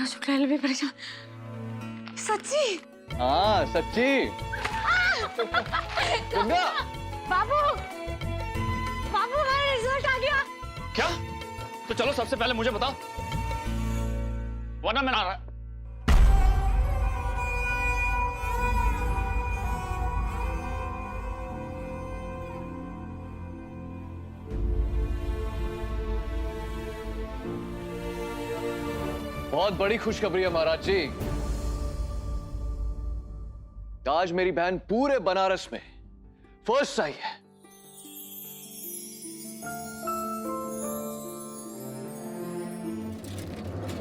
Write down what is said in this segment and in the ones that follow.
शुक्ला भी परेशान। सच्ची? हाँ सच्ची। गंगा। बाबू, बाबू हमारा रिजल्ट आ गया। क्या? तो चलो सबसे पहले मुझे बताओ, वरना मैं ना रहा। बहुत बड़ी खुशखबरी है महाराज जी। आज मेरी बहन पूरे बनारस में फर्स्ट आई है।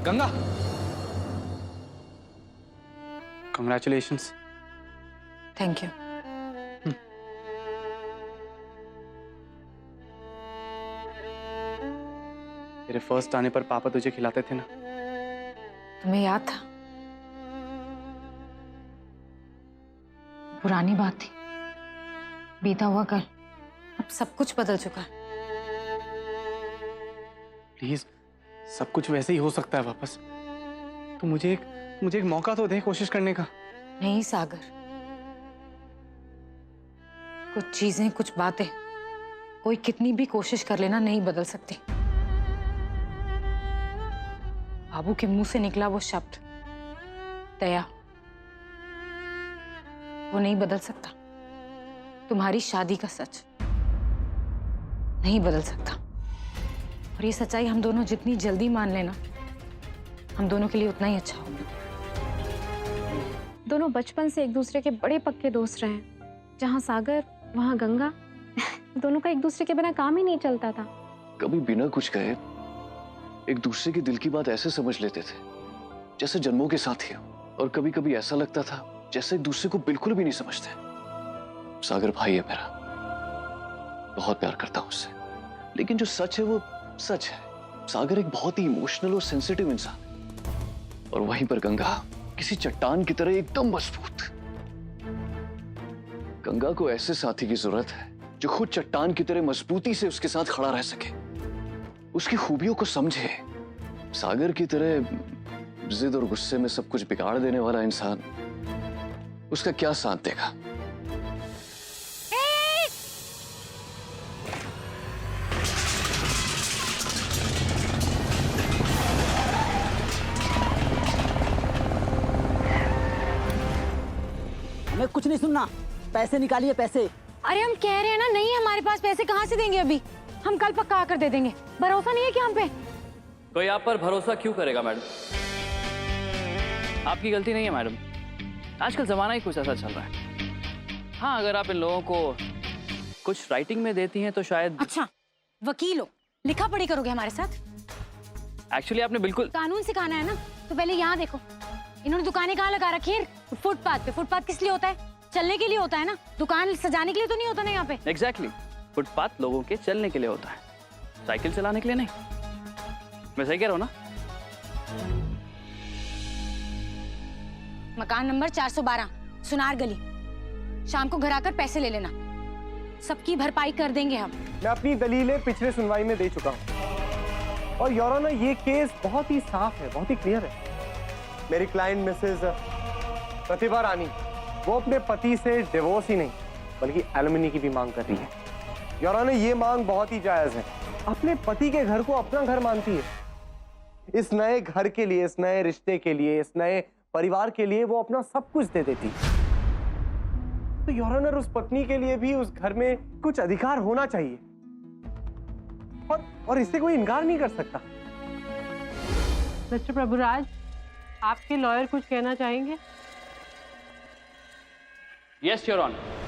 गंगा, कंग्रेचुलेशंस। Thank you. तेरे फर्स्ट आने पर पापा तुझे खिलाते थे ना। तुम्हें याद था? पुरानी बात थी, बीता हुआ कल। अब सब कुछ बदल चुका है। प्लीज, सब कुछ वैसे ही हो सकता है वापस। तो मुझे एक मौका तो दे कोशिश करने का। नहीं सागर, कुछ चीजें, कुछ बातें कोई कितनी भी कोशिश कर लेना नहीं बदल सकती। बाबू के मुंह से निकला वो शब्द दया, वो नहीं बदल सकता। तुम्हारी शादी का सच नहीं बदल सकता। और ये सच्चाई हम दोनों जितनी जल्दी मान लेना, हम दोनों के लिए उतना ही अच्छा होगा। दोनों बचपन से एक दूसरे के बड़े पक्के दोस्त रहे हैं। जहाँ सागर वहाँ गंगा। दोनों का एक दूसरे के बिना काम ही नहीं चलता था। कभी बिना कुछ कहे एक दूसरे के दिल की बात ऐसे समझ लेते थे जैसे जन्मों के साथी हो, और कभी कभी ऐसा लगता था जैसे एक दूसरे को बिल्कुल भी नहीं समझते। सागर भाई है मेरा, बहुत प्यार करता हूं उससे। लेकिन जो सच है वो सच है। सागर एक बहुत ही इमोशनल और सेंसिटिव इंसान है, और वहीं पर गंगा किसी चट्टान की तरह एकदम मजबूत। गंगा को ऐसे साथी की जरूरत है जो खुद चट्टान की तरह मजबूती से उसके साथ खड़ा रह सके, उसकी खूबियों को समझे। सागर की तरह जिद और गुस्से में सब कुछ बिगाड़ देने वाला इंसान उसका क्या साथ देगा? हमें कुछ नहीं सुनना, पैसे निकालिए पैसे। अरे हम कह रहे हैं ना, नहीं हमारे पास पैसे कहाँ से देंगे अभी? हम कल पक्का आकर दे देंगे। भरोसा नहीं है क्या हम पे? कोई आप पर भरोसा क्यों करेगा मैडम? आपकी गलती नहीं है मैडम, आजकल जमाना ही कुछ ऐसा चल रहा है। हाँ, अगर आप इन लोगों को कुछ राइटिंग में देती हैं तो शायद। अच्छा, वकील हो, लिखा पढ़ी करोगे हमारे साथ? एक्चुअली आपने बिल्कुल कानून सिखाना है ना, तो पहले यहाँ देखो। इन्होंने दुकानें कहाँ लगा रखी है? फुटपाथ पे। फुटपाथ किस लिए होता है? चलने के लिए होता है ना, दुकान सजाने के लिए तो नहीं होता ना यहाँ पे। एग्जैक्टली, फुटपाथ लोगों के चलने के लिए होता है, साइकिल चलाने के लिए नहीं। मैं सही कह रहा हूँ ना? मकान नंबर 412, सुनार गली। शाम को घर आकर पैसे ले लेना, सबकी भरपाई कर देंगे हम। मैं अपनी दलीलें पिछले सुनवाई में दे चुका हूँ, और योर ऑनर ये केस बहुत ही साफ है, बहुत ही क्लियर है। मेरी क्लाइंट मिसेस प्रतिभा रानी, वो अपने पति से डिवोर्स ही नहीं बल्कि एलुमनी की भी मांग कर रही है। योर ऑनर ये मांग बहुत ही जायज है। अपने पति के घर को अपना घर मानती है। इस नए घर के लिए, इस नए रिश्ते के लिए, इस नए परिवार के लिए वो अपना सब कुछ दे देती। तो योर ऑनर उस पत्नी के लिए भी उस घर में कुछ अधिकार होना चाहिए, और इससे कोई इनकार नहीं कर सकता। मिस्टर प्रभुराज, आपके लॉयर कुछ कहना चाहेंगे? Yes your honour.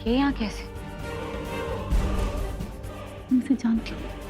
ये यहाँ कैसे? उनसे जानती हूँ।